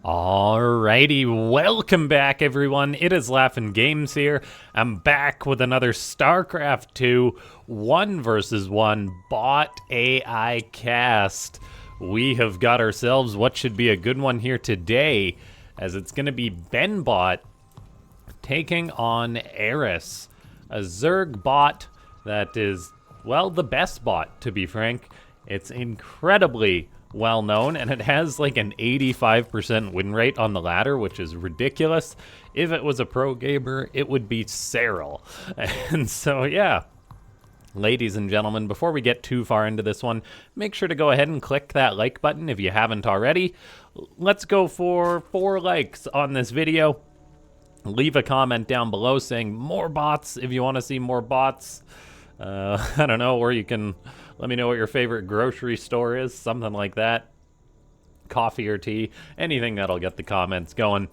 Alrighty, welcome back everyone. It is LaughNgamez here. I'm back with another Starcraft 2 1 versus 1 bot AI cast. We have got ourselves what should be a good one here today, as it's going to be BenBot taking on Eris, a Zerg bot that is, well, the best bot, to be frank. It's incredibly well known, and it has like an 85% win rate on the ladder, which is ridiculous. If it was a pro gamer, it would be Cyril. And so, yeah. Ladies and gentlemen, before we get too far into this one, make sure to go ahead and click that like button if you haven't already. Let's go for 4 likes on this video. Leave a comment down below saying more bots if you want to see more bots. I don't know, or you can let me know what your favorite grocery store is, something like that. Coffee or tea, anything that'll get the comments going.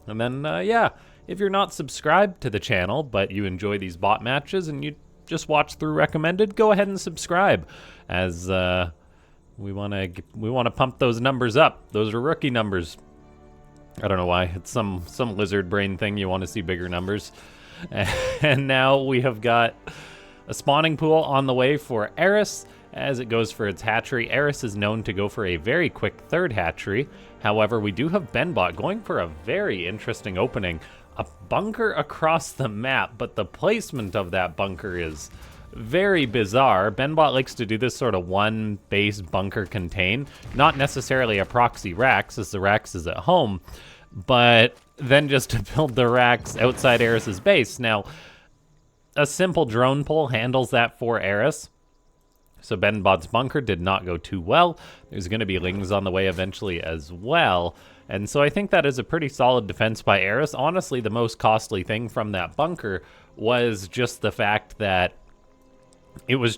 And then, yeah, if you're not subscribed to the channel, but you enjoy these bot matches and you just watch through recommended, go ahead and subscribe, as we want to pump those numbers up. Those are rookie numbers. I don't know why. It's some lizard brain thing. You want to see bigger numbers. And now we have got a spawning pool on the way for Eris as it goes for its hatchery. Eris is known to go for a very quick third hatchery. However, we do have BenBot going for a very interesting opening. A bunker across the map, but the placement of that bunker is very bizarre. BenBot likes to do this sort of one base bunker contain, not necessarily a proxy racks, as the racks is at home, but then just to build the racks outside Eris's base. Now, a simple drone pull handles that for Eris. So BenBot's bunker did not go too well. There's going to be lings on the way eventually as well. And so I think that is a pretty solid defense by Eris. Honestly, the most costly thing from that bunker was just the fact that Eris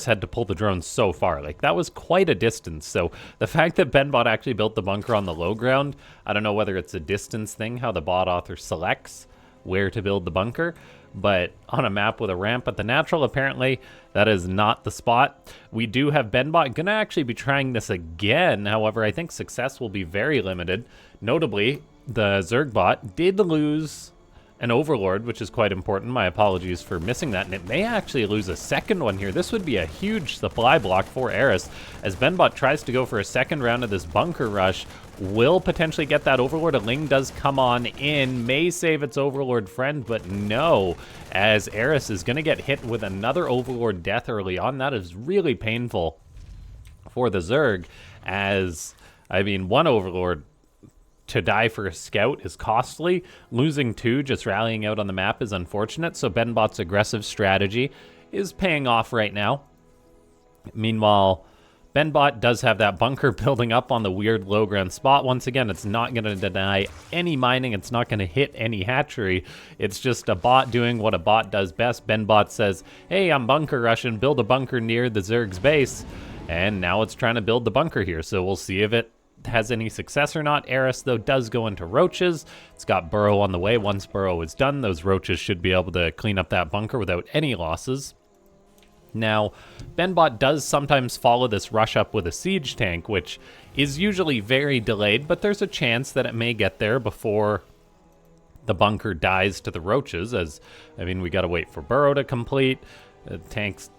had to pull the drone so far. Like, that was quite a distance. So the fact that BenBot actually built the bunker on the low ground, I don't know whether it's a distance thing, how the bot author selects where to build the bunker, but on a map with a ramp at the natural, apparently that is not the spot. We do have BenBot gonna actually be trying this again. However, I think success will be very limited. Notably, the Zerg bot did lose an Overlord, which is quite important. My apologies for missing that, and it may actually lose a second one here. This would be a huge supply block for Eris, as BenBot tries to go for a second round of this bunker rush. Will potentially get that Overlord. A Ling does come on in, may save its Overlord friend, but no, as Eris is going to get hit with another Overlord death early on. That is really painful for the Zerg, as, I mean, one Overlord to die for a scout is costly. Losing 2 just rallying out on the map is unfortunate, so BenBot's aggressive strategy is paying off right now. Meanwhile, BenBot does have that bunker building up on the weird low ground spot. Once again, it's not going to deny any mining. It's not going to hit any hatchery. It's just a bot doing what a bot does best. BenBot says, hey, I'm bunker rushing, build a bunker near the Zerg's base. And now it's trying to build the bunker here, so we'll see if it has any success or not. Eris, though, does go into roaches. It's got burrow on the way. Once burrow is done, those roaches should be able to clean up that bunker without any losses. Now, BenBot does sometimes follow this rush up with a siege tank, which is usually very delayed, but there's a chance that it may get there before the bunker dies to the roaches, as, I mean, we gotta wait for burrow to complete. The tank's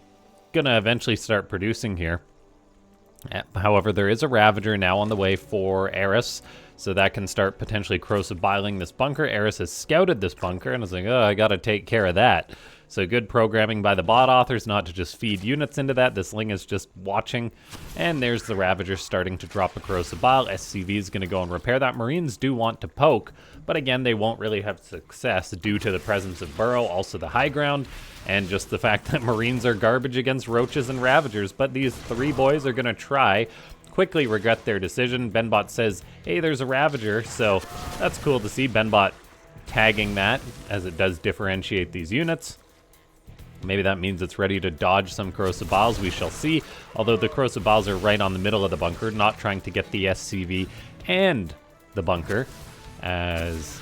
gonna eventually start producing here. However, there is a Ravager now on the way for Eris, so that can start potentially corrosive biling this bunker. Eris has scouted this bunker and is like, oh, I gotta take care of that. So good programming by the bot authors not to just feed units into that. This Ling is just watching, and there's the Ravager starting to drop a corrosive bile. SCV is going to go and repair that. Marines do want to poke, but again, they won't really have success due to the presence of burrow, also the high ground, and just the fact that Marines are garbage against roaches and Ravagers. But these 3 boys are going to try, quickly regret their decision. BenBot says, hey, there's a Ravager, so that's cool to see. BenBot tagging that, as it does differentiate these units. Maybe that means it's ready to dodge some corrosive biles, we shall see. Although the corrosive biles are right on the middle of the bunker, not trying to get the SCV and the bunker. As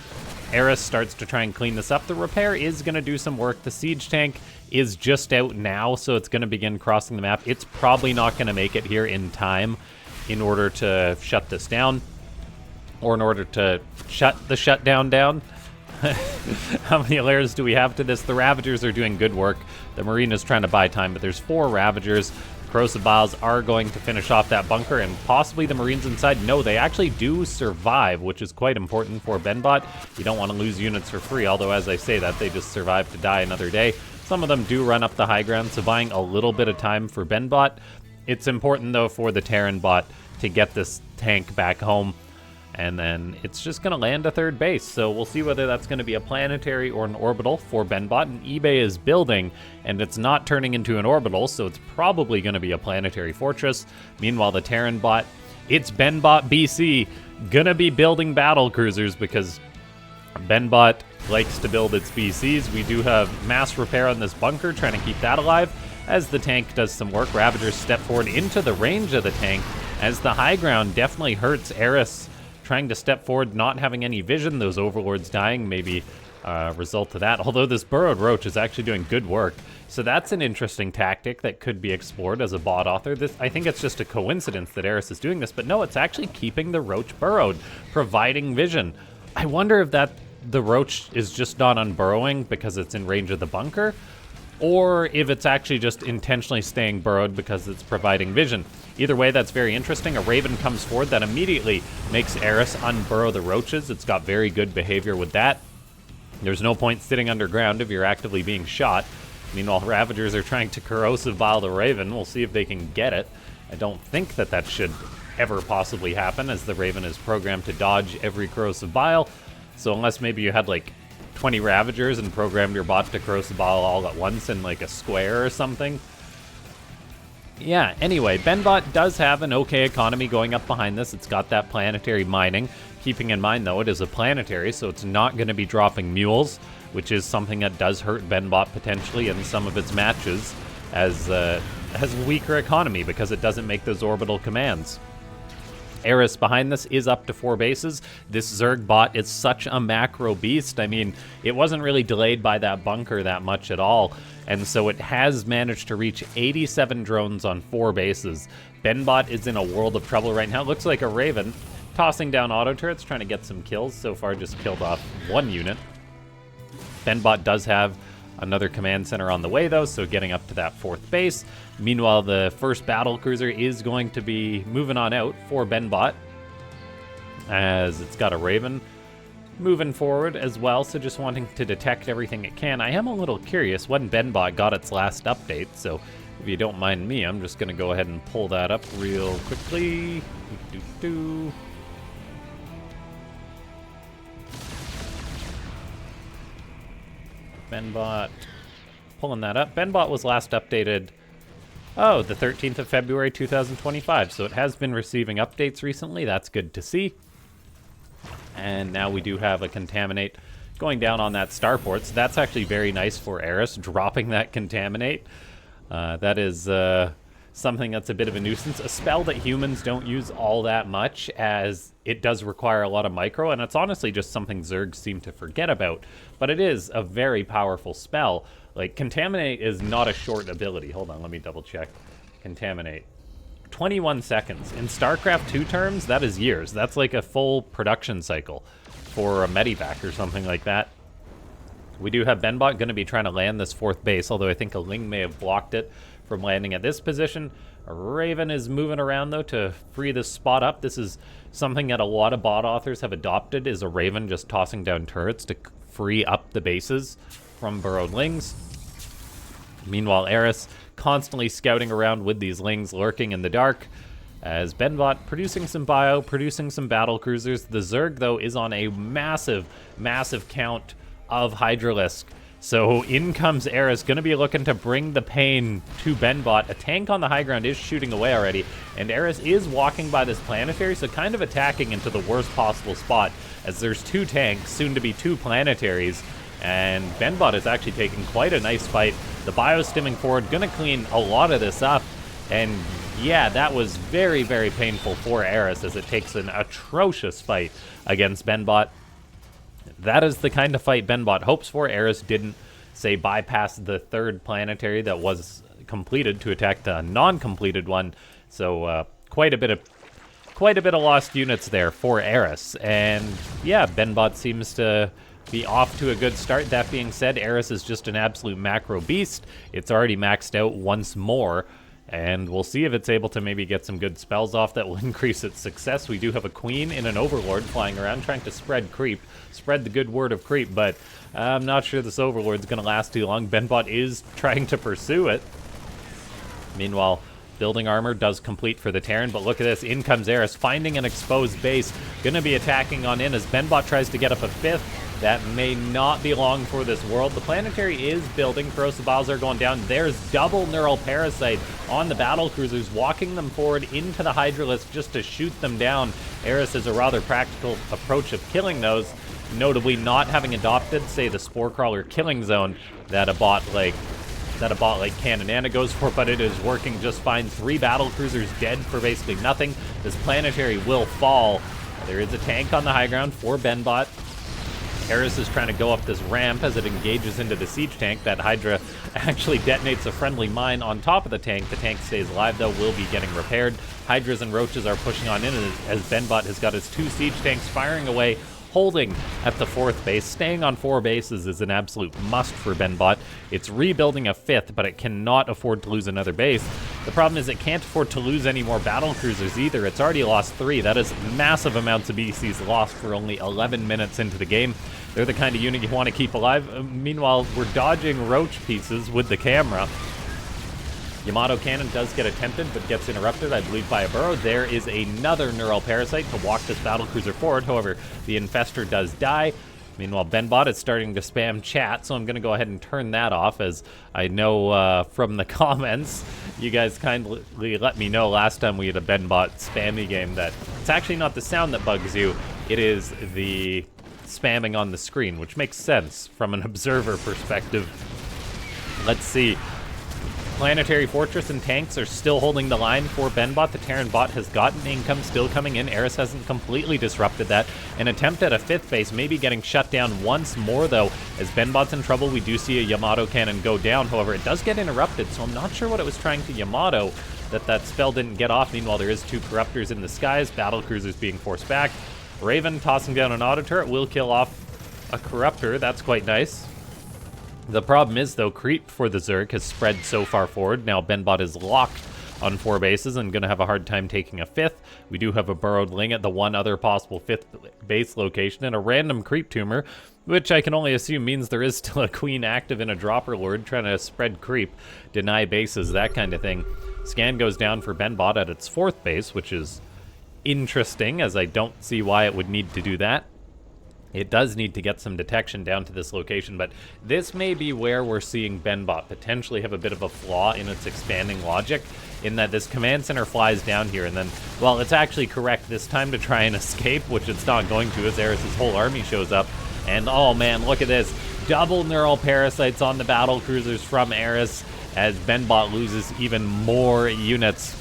Eris starts to try and clean this up, the repair is going to do some work. The siege tank is just out now, so it's going to begin crossing the map. It's probably not going to make it here in time. in order to shut this down, or in order to shut the shutdown down. How many layers do we have to this? The Ravagers are doing good work. The Marine is trying to buy time, but there's 4 Ravagers. Corrosive Vials are going to finish off that bunker, and possibly the Marines inside. No, they actually do survive, which is quite important for BenBot. You don't want to lose units for free, although as I say that, they just survive to die another day. Some of them do run up the high ground, so buying a little bit of time for BenBot. It's important, though, for the Terran bot to get this tank back home. And then it's just going to land a 3rd base. So we'll see whether that's going to be a planetary or an orbital for BenBot. And eBay is building, and it's not turning into an orbital, so it's probably going to be a planetary fortress. Meanwhile, the Terran bot, it's BenBotBC, going to be building battle cruisers because BenBot likes to build its BCs. We do have mass repair on this bunker, trying to keep that alive as the tank does some work. Ravagers step forward into the range of the tank as the high ground definitely hurts Eris. Trying to step forward, not having any vision, those overlords dying, maybe result of that. Although this burrowed roach is actually doing good work. So that's an interesting tactic that could be explored as a bot author. I think it's just a coincidence that Eris is doing this, but no, it's actually keeping the roach burrowed, providing vision. I wonder if the roach is just not unburrowing because it's in range of the bunker, or if it's actually just intentionally staying burrowed because it's providing vision. Either way, that's very interesting. A Raven comes forward that immediately makes Eris unburrow the roaches. It's got very good behavior with that. There's no point sitting underground if you're actively being shot. Meanwhile, Ravagers are trying to corrosive bile the Raven. We'll see if they can get it. I don't think that should ever possibly happen, as the Raven is programmed to dodge every corrosive bile. So unless maybe you had like 20 Ravagers and programmed your bot to corrosive bile all at once in like a square or something. Yeah, anyway, BenBot does have an okay economy going up behind this. It's got that planetary mining. Keeping in mind, though, it is a planetary, so it's not going to be dropping mules, which is something that does hurt BenBot potentially in some of its matches, as has a weaker economy because it doesn't make those orbital commands. Eris behind this is up to 4 bases. This Zerg bot is such a macro beast. I mean, it wasn't really delayed by that bunker that much at all, and so it has managed to reach 87 drones on 4 bases. BenBot is in a world of trouble right now. It looks like a Raven tossing down auto turrets, trying to get some kills. So far, just killed off 1 unit. BenBot does have another command center on the way, though, so getting up to that 4th base. Meanwhile, the first battle cruiser is going to be moving on out for BenBot, as it's got a Raven moving forward as well, so just wanting to detect everything it can. I am a little curious when BenBot got its last update, so if you don't mind me, I'm just going to go ahead and pull that up real quickly. BenBot, pulling that up. BenBot was last updated, the 13th of February 2025, so it has been receiving updates recently. That's good to see. And now we do have a Contaminate going down on that starport, so that's actually very nice for Eris, dropping that Contaminate. That is something that's a bit of a nuisance. A spell that humans don't use all that much, as it does require a lot of micro, and it's honestly just something Zergs seem to forget about. But it is a very powerful spell. Like, Contaminate is not a short ability. Hold on, let me double check. Contaminate. 21 seconds. In StarCraft 2 terms, that is years. That's like a full production cycle for a medivac or something like that. We do have BenBot going to be trying to land this 4th base, although I think a Ling may have blocked it from landing at this position. A Raven is moving around, though, to free this spot up. This is something that a lot of bot authors have adopted, is a Raven just tossing down turrets to free up the bases from burrowed Lings. Meanwhile, Eris constantly scouting around with these Lings lurking in the dark, as BenBot producing some bio, producing some battle cruisers. The Zerg, though, is on a massive, massive count of Hydralisk. So in comes Eris, going to be looking to bring the pain to BenBot. A tank on the high ground is shooting away already, and Eris is walking by this planetary, so kind of attacking into the worst possible spot, as there's 2 tanks, soon to be 2 planetaries, and BenBot is actually taking quite a nice fight. The bio stimming forward, going to clean a lot of this up, and yeah, that was very, very painful for Eris, as it takes an atrocious fight against BenBot. That is the kind of fight BenBot hopes for. Eris didn't, say, bypass the 3rd planetary that was completed to attack the non-completed one. So quite a bit of quite a bit of lost units there for Eris. And yeah, BenBot seems to be off to a good start. That being said, Eris is just an absolute macro beast. It's already maxed out once more, and we'll see if it's able to maybe get some good spells off that will increase its success. We do have a queen and an overlord flying around trying to spread creep, spread the good word of creep, but I'm not sure this overlord's going to last too long. BenBot is trying to pursue it. Meanwhile, building armor does complete for the Terran, but look at this. In comes Eris, finding an exposed base. Going to be attacking on in as BenBot tries to get up a 5th. That may not be long for this world. The planetary is building. Corrosive Vials are going down. There's double Neural Parasite on the battle cruisers, walking them forward into the Hydralisk just to shoot them down. Eris has a rather practical approach of killing those, notably not having adopted, say, the Spore Crawler killing zone that a bot like Canonana goes for, but it is working just fine. 3 battle cruisers dead for basically nothing. This planetary will fall. There is a tank on the high ground for BenBot. Eris is trying to go up this ramp as it engages into the siege tank. That Hydra actually detonates a friendly mine on top of the tank. The tank stays alive, though, will be getting repaired. Hydras and roaches are pushing on in as BenBot has got his 2 siege tanks firing away, holding at the 4th base. Staying on 4 bases is an absolute must for BenBot. It's rebuilding a 5th, but it cannot afford to lose another base. The problem is it can't afford to lose any more battle cruisers either. It's already lost 3. That is massive amounts of BCs lost for only 11 minutes into the game. They're the kind of unit you want to keep alive. Meanwhile, we're dodging roach pieces with the camera. Yamato Cannon does get attempted, but gets interrupted, I believe, by a burrow. There is another Neural Parasite to walk this battlecruiser forward. However, the Infestor does die. Meanwhile, BenBot is starting to spam chat, so I'm going to go ahead and turn that off, as I know from the comments, you guys kindly let me know last time we had a BenBot spammy game that it's actually not the sound that bugs you, it is the spamming on the screen, which makes sense from an observer perspective. Let's see. Planetary Fortress and tanks are still holding the line for BenBot. The Terran bot has gotten income still coming in. Eris hasn't completely disrupted that. An attempt at a 5th base, maybe getting shut down once more, though. As BenBot's in trouble, we do see a Yamato Cannon go down. However, it does get interrupted, so I'm not sure what it was trying to Yamato that spell didn't get off. Meanwhile, there is 2 Corruptors in the skies. Battle cruisers being forced back. Raven tossing down an auto turret will kill off a Corruptor. That's quite nice. The problem is, though, creep for the Zerg has spread so far forward. Now BenBot is locked on 4 bases and going to have a hard time taking a 5th. We do have a burrowed Ling at the one other possible 5th base location and a random creep tumor, which I can only assume means there is still a queen active in a dropper lord trying to spread creep, deny bases, that kind of thing. Scan goes down for BenBot at its 4th base, which is interesting, as I don't see why it would need to do that. It does need to get some detection down to this location, but this may be where we're seeing BenBot potentially have a bit of a flaw in its expanding logic, in that this command center flies down here, and then, well, it's actually correct this time to try and escape, which it's not going to, as Eris' whole army shows up. And oh man, look at this. Double Neural Parasites on the battle cruisers from Eris, as BenBot loses even more units.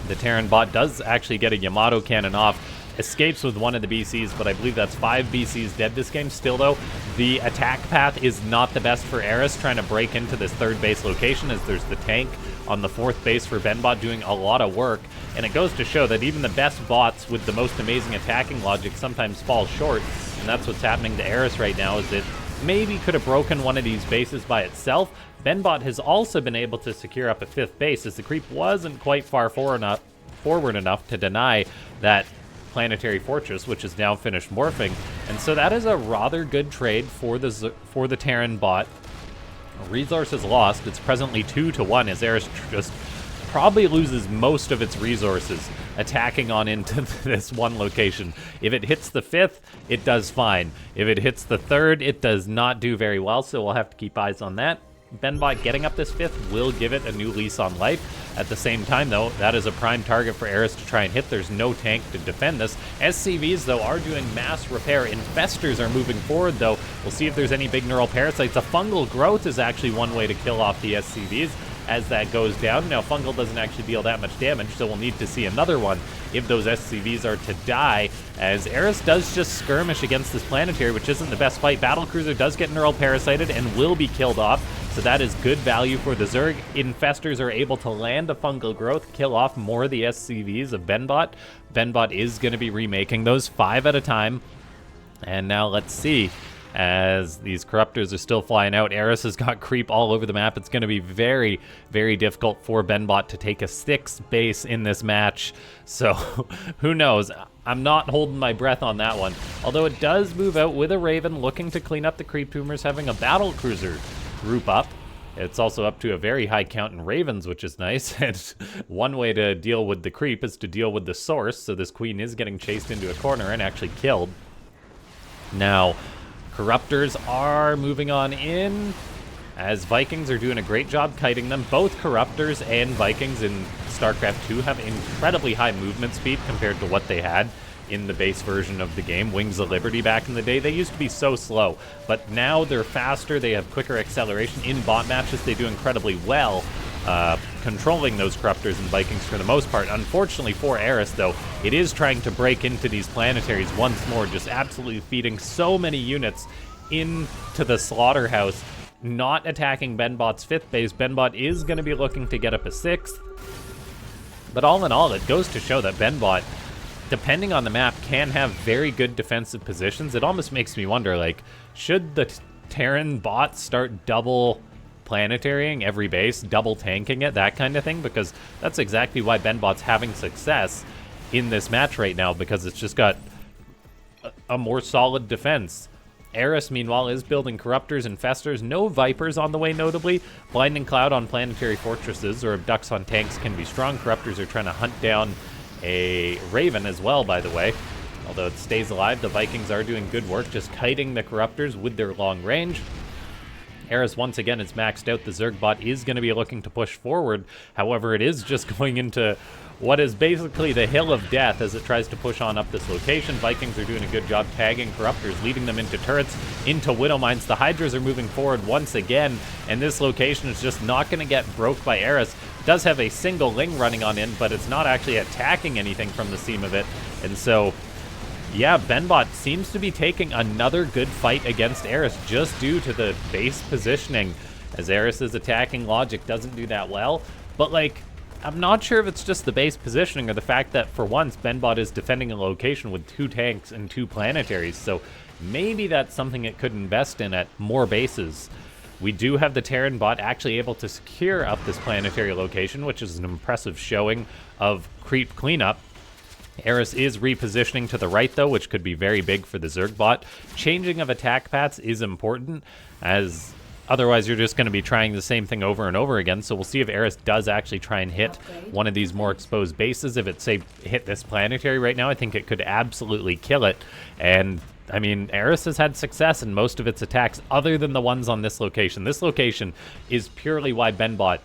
The Terran bot does actually get a Yamato Cannon off, escapes with 1 of the BCs, but I believe that's 5 BCs dead this game. Still, though, the attack path is not the best for Eris, trying to break into this 3rd base location, as there's the tank on the 4th base for BenBot doing a lot of work. And it goes to show that even the best bots with the most amazing attacking logic sometimes fall short, and that's what's happening to Eris right now, is it maybe could have broken one of these bases by itself. BenBot has also been able to secure up a 5th base, as the creep wasn't quite far forward enough to deny that Planetary Fortress, which is now finished morphing. And so that is a rather good trade for the Terran bot. Resources lost. It's presently 2-1, as Eris just probably loses most of its resources attacking on into this one location. If it hits the 5th, it does fine. If it hits the 3rd, it does not do very well, so we'll have to keep eyes on that. BenBot getting up this 5th will give it a new lease on life. At the same time, though, that is a prime target for Eris to try and hit. There's no tank to defend this. SCVs, though, are doing mass repair. Infestors are moving forward, though. We'll see if there's any big neural parasites. A fungal growth is actually one way to kill off the SCVs as that goes down. Now, fungal doesn't actually deal that much damage, so we'll need to see another one if those SCVs are to die, as Eris does just skirmish against this planetary, which isn't the best fight. Battlecruiser does get neural parasited and will be killed off. So that is good value for the Zerg. Infestors are able to land a fungal growth, kill off more of the SCVs of BenBot. BenBot is going to be remaking those 5 at a time. And now let's see. As these corruptors are still flying out, Eris has got creep all over the map. It's going to be very, very difficult for BenBot to take a 6th base in this match. So, who knows? I'm not holding my breath on that one. Although it does move out with a Raven looking to clean up the creep tumors, having a battle cruiser group up. It's also up to a very high count in Ravens, which is nice. And one way to deal with the creep is to deal with the source. So this queen is getting chased into a corner and actually killed. Now, Corruptors are moving on in, as Vikings are doing a great job kiting them. Both Corruptors and Vikings in StarCraft 2 have incredibly high movement speed compared to what they had in the base version of the game, Wings of Liberty back in the day. They used to be so slow, but now they're faster, they have quicker acceleration. In bot matches, they do incredibly well, controlling those Corruptors and Vikings for the most part. Unfortunately for Eris, though, it is trying to break into these planetaries once more, just absolutely feeding so many units into the slaughterhouse, not attacking BenBot's 5th base. BenBot is going to be looking to get up a 6th, but all in all, it goes to show that BenBot, depending on the map, can have very good defensive positions. It almost makes me wonder, like, should the Terran bots start double planetarying every base, double tanking it, that kind of thing? Because that's exactly why BenBot's having success in this match right now, because it's just got a more solid defense. Eris, meanwhile, is building Corruptors and Festers. No Vipers on the way, notably. Blinding Cloud on planetary fortresses or Abducts on tanks can be strong. Corruptors are trying to hunt down a Raven as well, by the way. Although it stays alive, the Vikings are doing good work just kiting the Corruptors with their long range. Eris, once again, is maxed out. The Zerg bot is going to be looking to push forward. However, it is just going into what is basically the hill of death as it tries to push on up this location. Vikings are doing a good job tagging Corruptors, leading them into turrets, into Widow Mines. The Hydras are moving forward once again, and this location is just not going to get broke by Eris. It does have a single Ling running on in, but it's not actually attacking anything from the seam of it. And so, yeah, BenBot seems to be taking another good fight against Eris just due to the base positioning, as Eris's attacking logic doesn't do that well. But, like, I'm not sure if it's just the base positioning or the fact that, for once, BenBot is defending a location with 2 tanks and 2 planetaries, so maybe that's something it could invest in at more bases. We do have the Terran bot actually able to secure up this planetary location, which is an impressive showing of creep cleanup. Eris is repositioning to the right, though, which could be very big for the Zerg bot. Changing of attack paths is important, as otherwise you're just going to be trying the same thing over and over again. So we'll see if Eris does actually try and hit one of these more exposed bases. If it, say, hit this planetary right now, I think it could absolutely kill it. And, I mean, Eris has had success in most of its attacks other than the ones on this location. This location is purely why BenBot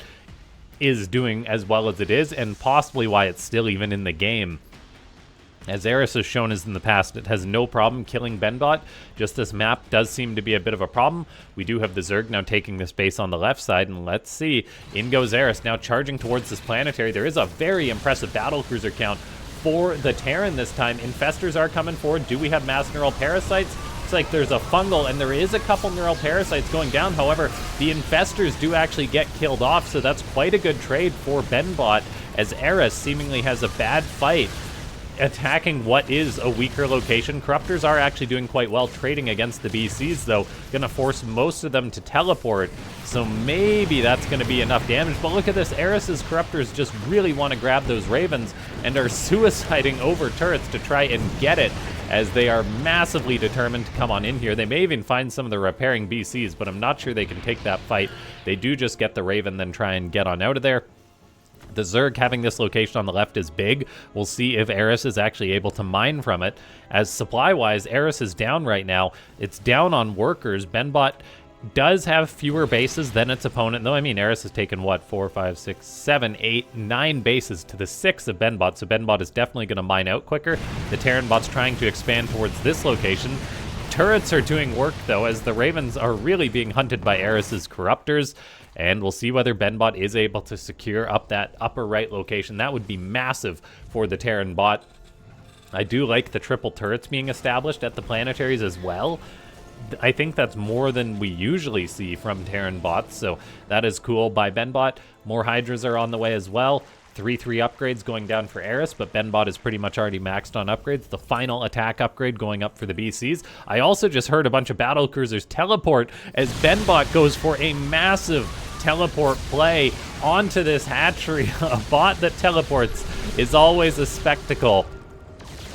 is doing as well as it is, and possibly why it's still even in the game. As Eris has shown us in the past, it has no problem killing BenBot. Just this map does seem to be a bit of a problem. We do have the Zerg now taking this base on the left side, and let's see. In goes Eris, now charging towards this planetary. There is a very impressive battlecruiser count for the Terran this time. Infestors are coming forward. Do we have mass neural parasites? It's like there's a fungal, and there is a couple neural parasites going down. However, the Infestors do actually get killed off, so that's quite a good trade for BenBot, as Eris seemingly has a bad fight attacking what is a weaker location. Corruptors are actually doing quite well trading against the BCs, though. Gonna force most of them to teleport, so maybe that's gonna be enough damage. But look at this, Eris's Corruptors just really want to grab those Ravens and are suiciding over turrets to try and get it, as they are massively determined to come on in here. They may even find some of the repairing BCs, but I'm not sure they can take that fight. They do just get the Raven, then try and get on out of there. The Zerg having this location on the left is big. We'll see if Eris is actually able to mine from it. As supply-wise, Eris is down right now. It's down on workers. BenBot does have fewer bases than its opponent, though. I mean, Eris has taken, what, 4, 5, 6, 7, 8, 9 bases to the 6 of BenBot, so BenBot is definitely going to mine out quicker. The Terran bot's trying to expand towards this location. Turrets are doing work, though, as the Ravens are really being hunted by Eris's Corruptors. And we'll see whether BenBot is able to secure up that upper right location. That would be massive for the Terran bot. I do like the triple turrets being established at the planetaries as well. I think that's more than we usually see from Terran bots, so that is cool by BenBot. More Hydras are on the way as well. 3-3 upgrades going down for Eris, but BenBot is pretty much already maxed on upgrades. The final attack upgrade going up for the BCs. I also just heard a bunch of battle cruisers teleport as BenBot goes for a massive teleport play onto this hatchery. A bot that teleports is always a spectacle.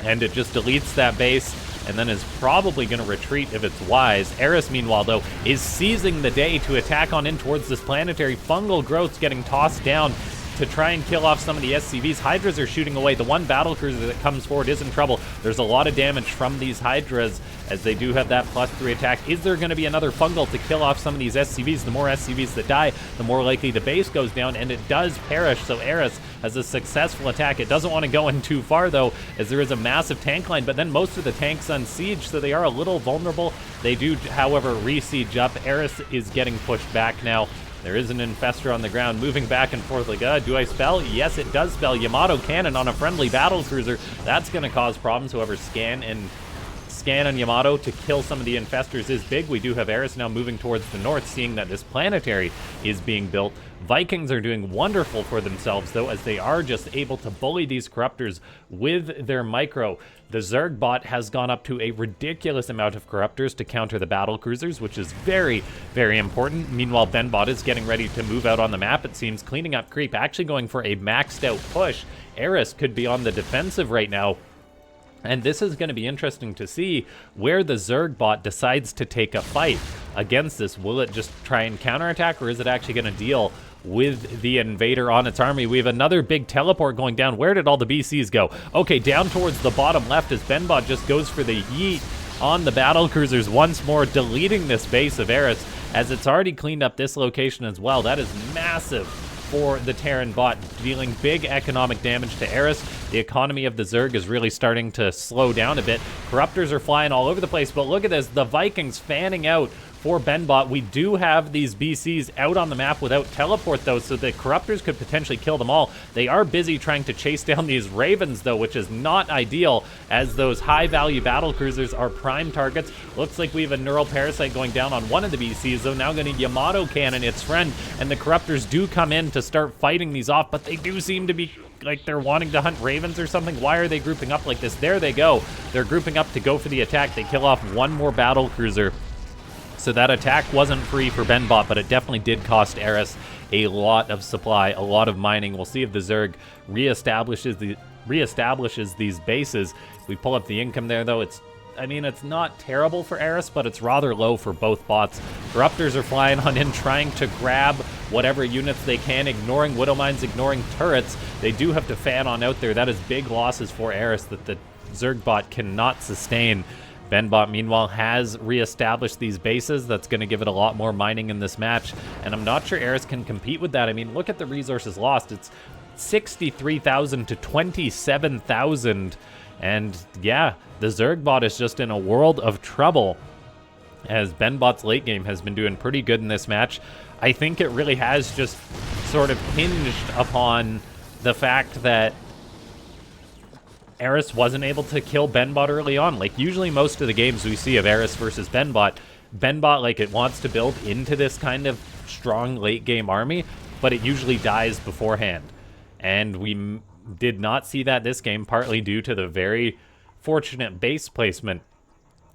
And it just deletes that base and then is probably going to retreat if it's wise. Eris, meanwhile, though, is seizing the day to attack on in towards this planetary. Fungal growth's getting tossed down to try and kill off some of the SCVs. Hydras are shooting away. The one battle cruiser that comes forward is in trouble. There's a lot of damage from these Hydras as they do have that +3 attack. Is there going to be another fungal to kill off some of these SCVs? The more SCVs that die, the more likely the base goes down, and it does perish. So Eris has a successful attack. It doesn't want to go in too far, though, as there is a massive tank line, but then most of the tanks unsiege, so they are a little vulnerable. They do, however, re-siege up. Eris is getting pushed back now. There is an infestor on the ground moving back and forth like, do I spell? Yes, it does spell. Yamato cannon on a friendly battle cruiser. That's going to cause problems. However, scan on Yamato to kill some of the infestors is big. We do have Eris now moving towards the north, seeing that this planetary is being built. Vikings are doing wonderful for themselves, though, as they are just able to bully these corruptors with their micro. The Zerg bot has gone up to a ridiculous amount of corruptors to counter the battle cruisers, which is very, very important. Meanwhile, BenBot is getting ready to move out on the map, it seems, cleaning up creep, actually going for a maxed out push. Eris could be on the defensive right now. And this is going to be interesting to see where the Zerg bot decides to take a fight against this. Will it just try and counterattack, or is it actually going to deal with the invader on its army? We have another big teleport going down. Where did all the BCs go? Okay, down towards the bottom left as BenBot just goes for the yeet on the battle cruisers once more, deleting this base of Eris, as it's already cleaned up this location as well. That is massive for the Terran bot, dealing big economic damage to Eris. The economy of the Zerg is really starting to slow down a bit. Corruptors are flying all over the place, but look at this, the Vikings fanning out for BenBot. We do have these BCs out on the map without teleport, though, so the Corruptors could potentially kill them all. They are busy trying to chase down these Ravens, though, which is not ideal, as those high-value battle cruisers are prime targets. Looks like we have a Neural Parasite going down on one of the BCs, though. Now going to Yamato cannon its friend, and the Corruptors do come in to start fighting these off, but they do seem to be like they're wanting to hunt Ravens or something. Why are they grouping up like this? There they go. They're grouping up to go for the attack. They kill off one more battle cruiser. So that attack wasn't free for BenBot, but it definitely did cost Eris a lot of supply, a lot of mining. We'll see if the Zerg reestablishes these bases. If we pull up the income there, though, it's not terrible for Eris, but it's rather low for both bots. Corruptors are flying on in, trying to grab whatever units they can, ignoring Widow Mines, ignoring turrets. They do have to fan on out there. That is big losses for Eris that the Zerg bot cannot sustain. BenBot, meanwhile, has reestablished these bases. That's going to give it a lot more mining in this match, and I'm not sure Eris can compete with that. I mean, look at the resources lost. It's 63,000 to 27,000, and yeah, the Zerg bot is just in a world of trouble, as BenBot's late game has been doing pretty good in this match. I think it really has just sort of hinged upon the fact that Eris wasn't able to kill BenBot early on. Like, usually most of the games we see of Eris versus BenBot, like, it wants to build into this kind of strong late game army, but it usually dies beforehand. And we did not see that this game, partly due to the very fortunate base placement.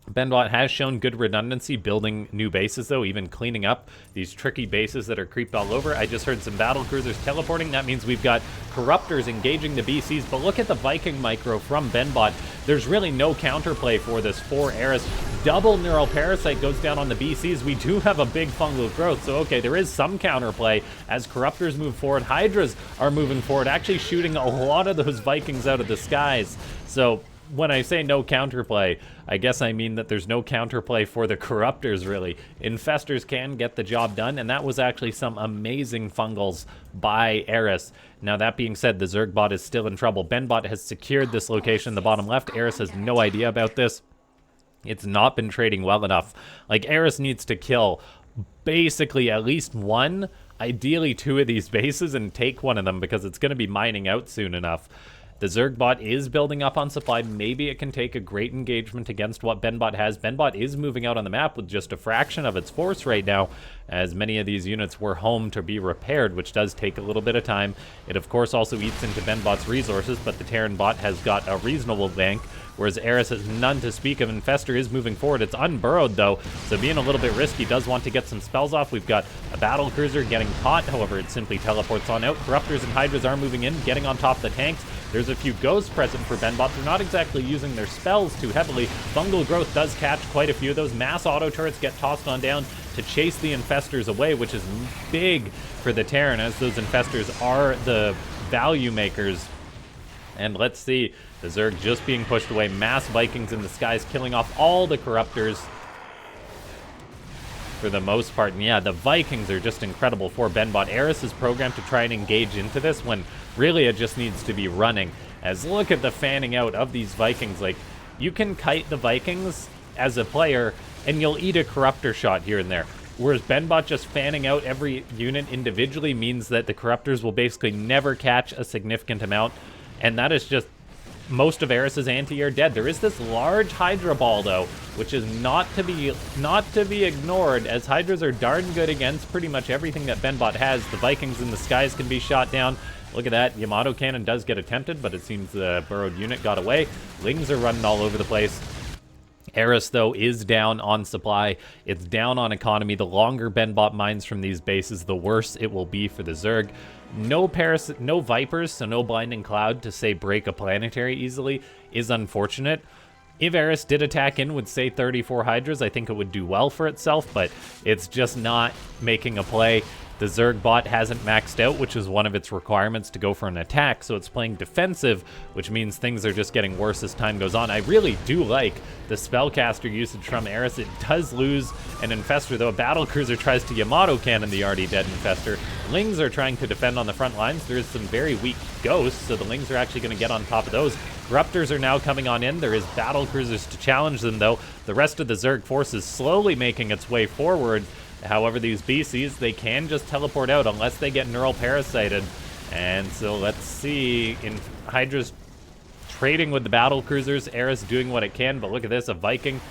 BenBot has shown good redundancy building new bases, though, even cleaning up these tricky bases that are creeped all over. I just heard some battle cruisers teleporting. That means we've got Corruptors engaging the BCs, but look at the Viking micro from BenBot. There's really no counterplay for this for Eris. Double Neural Parasite goes down on the BCs. We do have a big fungal growth, so okay, there is some counterplay as Corruptors move forward. Hydras are moving forward, actually shooting a lot of those Vikings out of the skies. So when I say no counterplay, I guess I mean that there's no counterplay for the Corruptors, really. Infestors can get the job done, and that was actually some amazing fungals by Eris. Now, that being said, the Zerg bot is still in trouble. BenBot has secured this location in the bottom left. Eris has no idea about this. It's not been trading well enough. Like, Eris needs to kill basically at least one, ideally two of these bases, and take one of them, because it's going to be mining out soon enough. The Zerg bot is building up on supply. Maybe it can take a great engagement against what BenBot has. BenBot is moving out on the map with just a fraction of its force right now, as many of these units were home to be repaired, which does take a little bit of time. It, of course, also eats into BenBot's resources, but the Terran bot has got a reasonable bank, whereas Eris has none to speak of. Infestor is moving forward. It's unburrowed, though, so being a little bit risky. Does want to get some spells off. We've got a battle cruiser getting caught. However, it simply teleports on out. Corruptors and Hydras are moving in, getting on top of the tanks. There's a few ghosts present for BenBot. They're not exactly using their spells too heavily. Fungal Growth does catch quite a few of those. Mass auto turrets get tossed on down to chase the infestors away, which is big for the Terran, as those infestors are the value makers. And let's see, the Zerg just being pushed away. Mass Vikings in the skies, killing off all the Corruptors for the most part. And yeah, the Vikings are just incredible for BenBot. Eris is programmed to try and engage into this when really it just needs to be running. As look at the fanning out of these Vikings. Like, you can kite the Vikings as a player and you'll eat a Corruptor shot here and there. Whereas BenBot just fanning out every unit individually means that the Corruptors will basically never catch a significant amount. And that is just most of Eris's anti-air dead. There is this large Hydra ball, though, which is not to be ignored, as Hydras are darn good against pretty much everything that BenBot has. The Vikings in the skies can be shot down. Look at that. Yamato Cannon does get attempted, but it seems the burrowed unit got away. Lings are running all over the place. Eris, though, is down on supply. It's down on economy. The longer BenBot mines from these bases, the worse it will be for the Zerg. No Vipers, so no Blinding Cloud to, say, break a planetary easily is unfortunate. If Eris did attack in with, say, 34 Hydras, I think it would do well for itself, but it's just not making a play. The Zerg bot hasn't maxed out, which is one of its requirements to go for an attack, so it's playing defensive, which means things are just getting worse as time goes on. I really do like the Spellcaster usage from Eris. It does lose an Infestor, though. A Battlecruiser tries to Yamato Cannon the already dead Infestor. Lings are trying to defend on the front lines. There is some very weak Ghosts, so the Lings are actually going to get on top of those. Corruptors are now coming on in. There is Battlecruisers to challenge them, though. The rest of the Zerg force is slowly making its way forward. However, these BCs, they can just teleport out unless they get neural parasited. And so let's see, in Hydra's trading with the battle cruisers, Eris doing what it can, but look at this, a Viking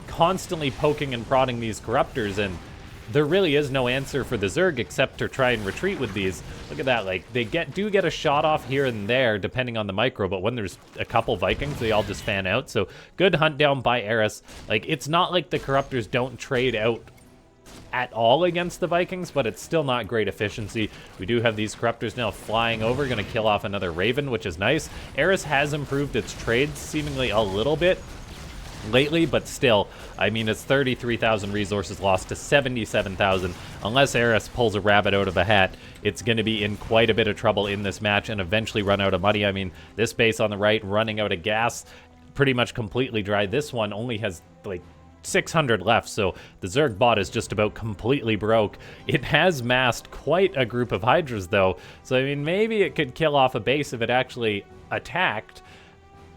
constantly poking and prodding these Corruptors, and there really is no answer for the Zerg except to try and retreat with these. Look at that, like, they do get a shot off here and there depending on the micro, but when there's a couple Vikings, they all just fan out. So good hunt down by Eris. Like, it's not like the Corruptors don't trade out at all against the Vikings, but it's still not great efficiency. We do have these Corruptors now flying over, going to kill off another Raven, which is nice. Eris has improved its trades seemingly a little bit lately, but still, I mean, it's 33,000 resources lost to 77,000. Unless Eris pulls a rabbit out of a hat, it's going to be in quite a bit of trouble in this match and eventually run out of money. I mean, this base on the right running out of gas, pretty much completely dry. This one only has, like, 600 left, so the Zerg bot is just about completely broke. It has massed quite a group of Hydras, though, so I mean, maybe it could kill off a base if it actually attacked,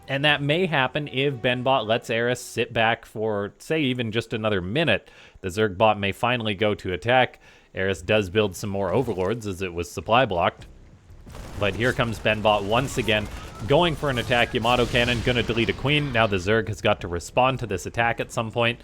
and that may happen if BenBot lets Eris sit back for, say, even just another minute. The Zerg bot may finally go to attack. Eris does build some more Overlords as it was supply blocked. But here comes BenBot once again, going for an attack. Yamato Cannon gonna delete a Queen. Now the Zerg has got to respond to this attack at some point,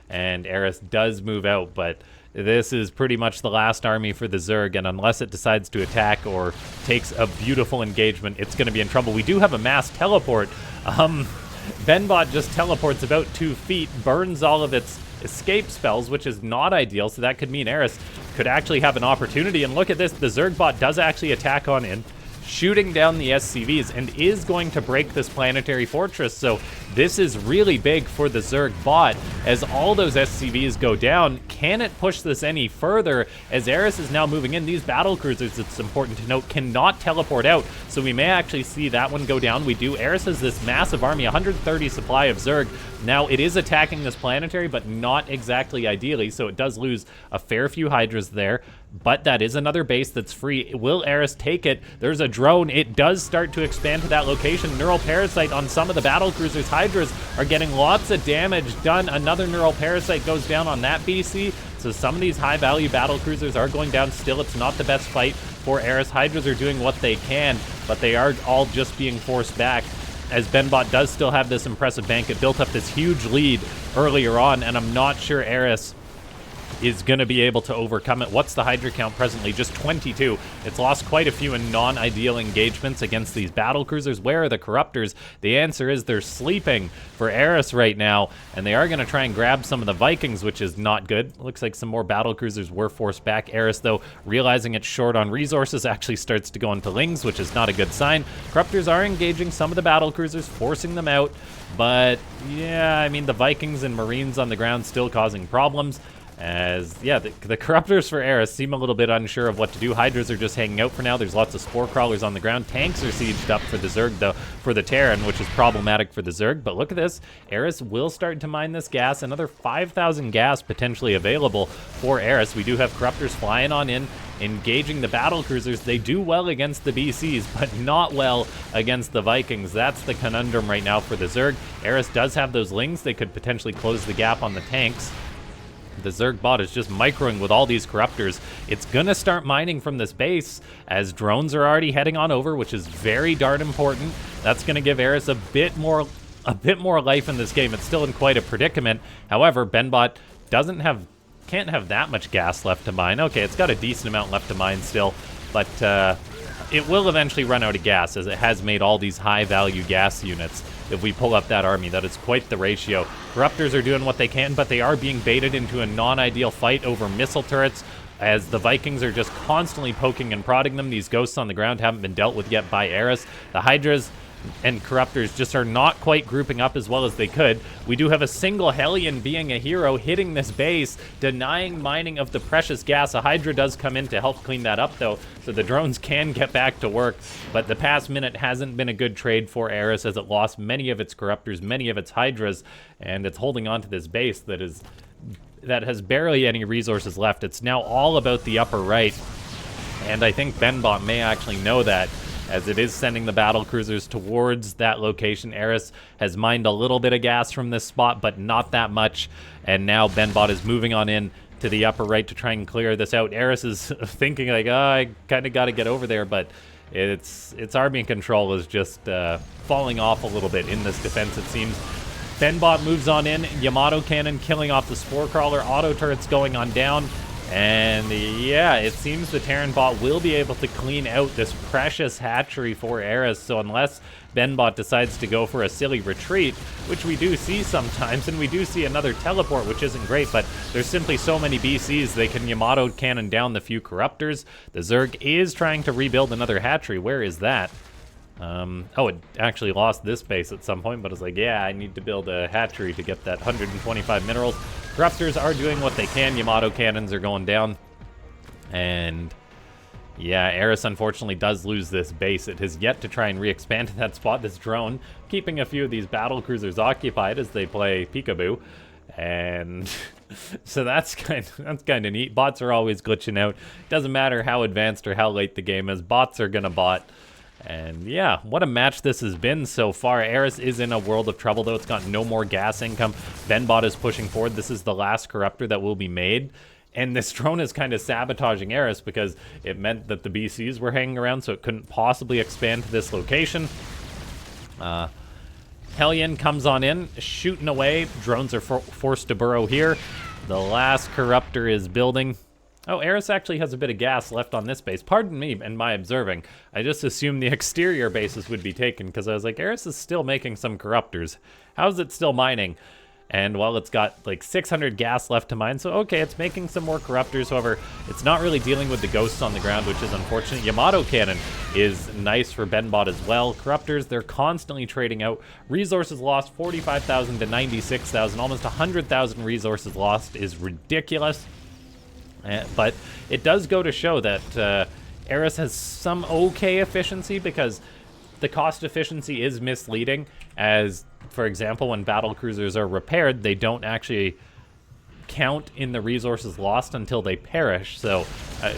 and Eris does move out, but this is pretty much the last army for the Zerg, and unless it decides to attack or takes a beautiful engagement, it's gonna be in trouble. We do have a mass teleport. BenBot just teleports about 2 feet, burns all of its escape spells, which is not ideal, so that could mean Eris could actually have an opportunity. And look at this, the Zerg bot does actually attack on in, shooting down the SCVs, and is going to break this planetary fortress. So this is really big for the Zerg bot, as all those SCVs go down. Can it push this any further, as Eris is now moving in? These battle cruisers, it's important to note, cannot teleport out, so we may actually see that one go down. We do. Eris has this massive army, 130 supply of Zerg. Now, it is attacking this planetary, but not exactly ideally, so it does lose a fair few Hydras there, but that is another base that's free. Will Eris take it? There's a drone. It does start to expand to that location. Neural Parasite on some of the battle cruisers. Hydras are getting lots of damage done. Another Neural Parasite goes down on that BC, so some of these high-value battle cruisers are going down still. It's not the best fight for Eris. Hydras are doing what they can, but they are all just being forced back, as BenBot does still have this impressive bank. It built up this huge lead earlier on, and I'm not sure Eris is going to be able to overcome it. What's the Hydra count presently? Just 22. It's lost quite a few in non-ideal engagements against these battle cruisers. Where are the Corruptors? The answer is they're sleeping for Eris right now, and they are going to try and grab some of the Vikings, which is not good. Looks like some more battle cruisers were forced back. Eris, though, realizing it's short on resources, actually starts to go into Lings, which is not a good sign. Corruptors are engaging some of the battle cruisers, forcing them out, but yeah, I mean, the Vikings and Marines on the ground still causing problems. As, yeah, the Corruptors for Eris seem a little bit unsure of what to do. Hydras are just hanging out for now. There's lots of Spore Crawlers on the ground. Tanks are sieged up for the Zerg, though, for the Terran, which is problematic for the Zerg. But look at this. Eris will start to mine this gas. Another 5,000 gas potentially available for Eris. We do have Corruptors flying on in, engaging the battle cruisers. They do well against the BCs, but not well against the Vikings. That's the conundrum right now for the Zerg. Eris does have those Lings. They could potentially close the gap on the tanks. The Zerg bot is just microing with all these Corruptors. It's gonna start mining from this base, as drones are already heading on over, which is very darn important. That's gonna give Eris a bit more life in this game. It's still in quite a predicament. However, BenBot can't have that much gas left to mine. Okay, it's got a decent amount left to mine still, but it will eventually run out of gas, as it has made all these high-value gas units. If we pull up that army, that is quite the ratio. Corruptors are doing what they can, but they are being baited into a non-ideal fight over missile turrets, as the Vikings are just constantly poking and prodding them. These ghosts on the ground haven't been dealt with yet by Eris. The Hydras and Corruptors just are not quite grouping up as well as they could. We do have a single Hellion being a hero hitting this base, denying mining of the precious gas. A Hydra does come in to help clean that up, though, so the drones can get back to work. But the past minute hasn't been a good trade for Eris, as it lost many of its Corruptors, many of its Hydras, and it's holding on to this base that has barely any resources left. It's now all about the upper right, and I think BenBot may actually know that, as it is sending the battle cruisers towards that location. Eris has mined a little bit of gas from this spot, but not that much, and now BenBot is moving on in to the upper right to try and clear this out. Eris is thinking like, oh, I kind of got to get over there, but its army control is just falling off a little bit in this defense, it seems. BenBot moves on in, Yamato Cannon killing off the Spore Crawler, auto turrets going on down. And yeah, it seems the Terran bot will be able to clean out this precious hatchery for Eris. So unless BenBot decides to go for a silly retreat, which we do see sometimes, and we do see another teleport, which isn't great, but there's simply so many BCs they can Yamato cannon down the few Corruptors. The Zerg is trying to rebuild another hatchery. Where is that? Oh, it actually lost this base at some point, but it's like, yeah, I need to build a hatchery to get that 125 minerals. Corruptors are doing what they can. Yamato cannons are going down. And yeah, Eris unfortunately does lose this base. It has yet to try and re-expand to that spot. This drone keeping a few of these battle cruisers occupied as they play peekaboo. And so that's kind of neat. Bots are always glitching out. Doesn't matter how advanced or how late the game is. Bots are gonna bot. And yeah, what a match this has been so far. Eris is in a world of trouble, though. It's got no more gas income. BenBot is pushing forward. This is the last Corruptor that will be made. And this drone is kind of sabotaging Eris because it meant that the BCs were hanging around, so it couldn't possibly expand to this location. Hellion comes on in, shooting away. Drones are forced to burrow here. The last Corruptor is building. Oh, Eris actually has a bit of gas left on this base. Pardon me and my observing. I just assumed the exterior bases would be taken because I was like, Eris is still making some Corruptors. How is it still mining? And well, it's got like 600 gas left to mine, so okay, it's making some more Corruptors. However, it's not really dealing with the ghosts on the ground, which is unfortunate. Yamato Cannon is nice for BenBot as well. Corruptors, they're constantly trading out. Resources lost, 45,000 to 96,000. Almost 100,000 resources lost is ridiculous. But it does go to show that Eris has some okay efficiency, because the cost efficiency is misleading, as, for example, when battle cruisers are repaired, they don't actually count in the resources lost until they perish. So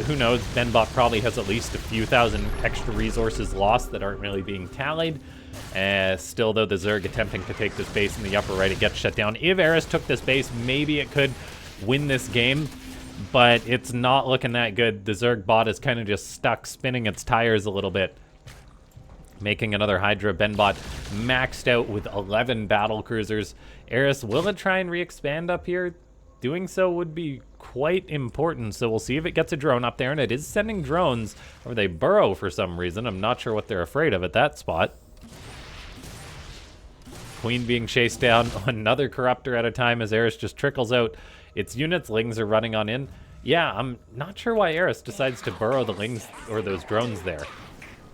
who knows, BenBot probably has at least a few thousand extra resources lost that aren't really being tallied. Still, though, the Zerg attempting to take this base in the upper right, it gets shut down. If Eris took this base, maybe it could win this game. but it's not looking that good. The Zerg bot is kind of just stuck, spinning its tires a little bit, making another Hydra. BenBot maxed out with 11 battle cruisers. Eris, will it try and re-expand up here? Doing so would be quite important, so we'll see if it gets a drone up there, and it is sending drones, or they burrow for some reason. I'm not sure what they're afraid of at that spot. Queen being chased down, another Corruptor at a time as Eris just trickles out its units. Lings are running on in. Yeah, I'm not sure why Eris decides to burrow the Lings or those drones there.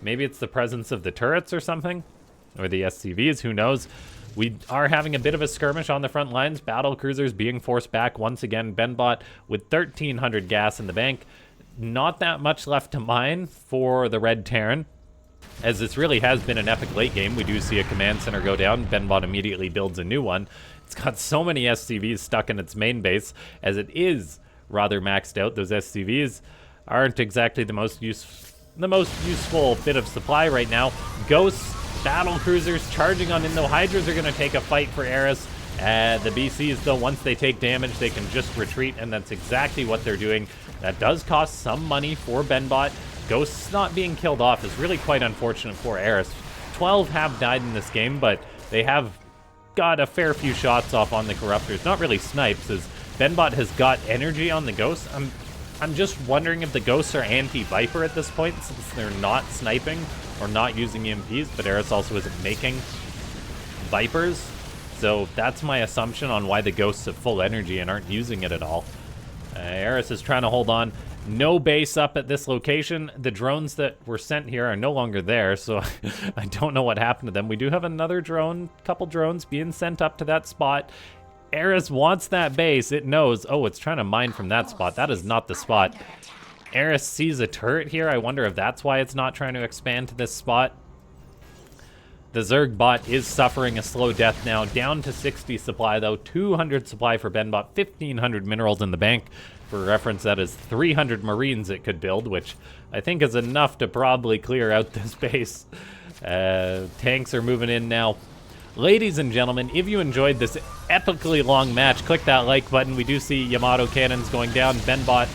Maybe it's the presence of the turrets or something, or the SCVs, who knows. We are having a bit of a skirmish on the front lines. Battle cruisers being forced back once again. BenBot with 1,300 gas in the bank. Not that much left to mine for the Red Terran, as this really has been an epic late game. We do see a command center go down. BenBot immediately builds a new one. It's got so many SCVs stuck in its main base, as it is rather maxed out. Those SCVs aren't exactly the most useful bit of supply right now. Ghosts, battle cruisers charging on in, though. Hydras are going to take a fight for Eris. The BCs, though, once they take damage, they can just retreat, and that's exactly what they're doing. That does cost some money for BenBot. Ghosts not being killed off is really quite unfortunate for Eris. 12 have died in this game, but they have got a fair few shots off on the Corruptors. Not really snipes, as BenBot has got energy on the Ghosts. I'm just wondering if the Ghosts are anti-Viper at this point, since they're not sniping or not using EMPs, but Eris also isn't making Vipers. So that's my assumption on why the Ghosts have full energy and aren't using it at all. Eris is trying to hold on. No base up at this location. The drones that were sent here are no longer there, so I don't know what happened to them. We do have another drone, couple drones being sent up to that spot. Eris wants that base. It knows. Oh, it's trying to mine from that spot. That is not the spot. Eris sees a turret here. I wonder if that's why it's not trying to expand to this spot. The Zerg bot is suffering a slow death now. Down to 60 supply, though. 200 supply for BenBot. 1,500 minerals in the bank. For reference, that is 300 Marines it could build, which I think is enough to probably clear out this base. Tanks are moving in now. Ladies and gentlemen, if you enjoyed this epically long match, click that like button. We do see Yamato cannons going down. BenBot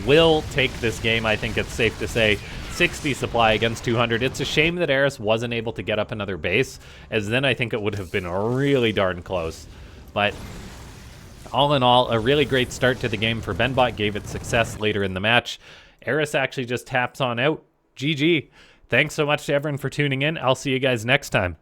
will take this game, I think it's safe to say. 60 supply against 200. It's a shame that Eris wasn't able to get up another base, as then I think it would have been really darn close. But all in all, a really great start to the game for BenBot. Gave it success later in the match. Eris actually just taps on out. GG. Thanks so much to everyone for tuning in. I'll see you guys next time.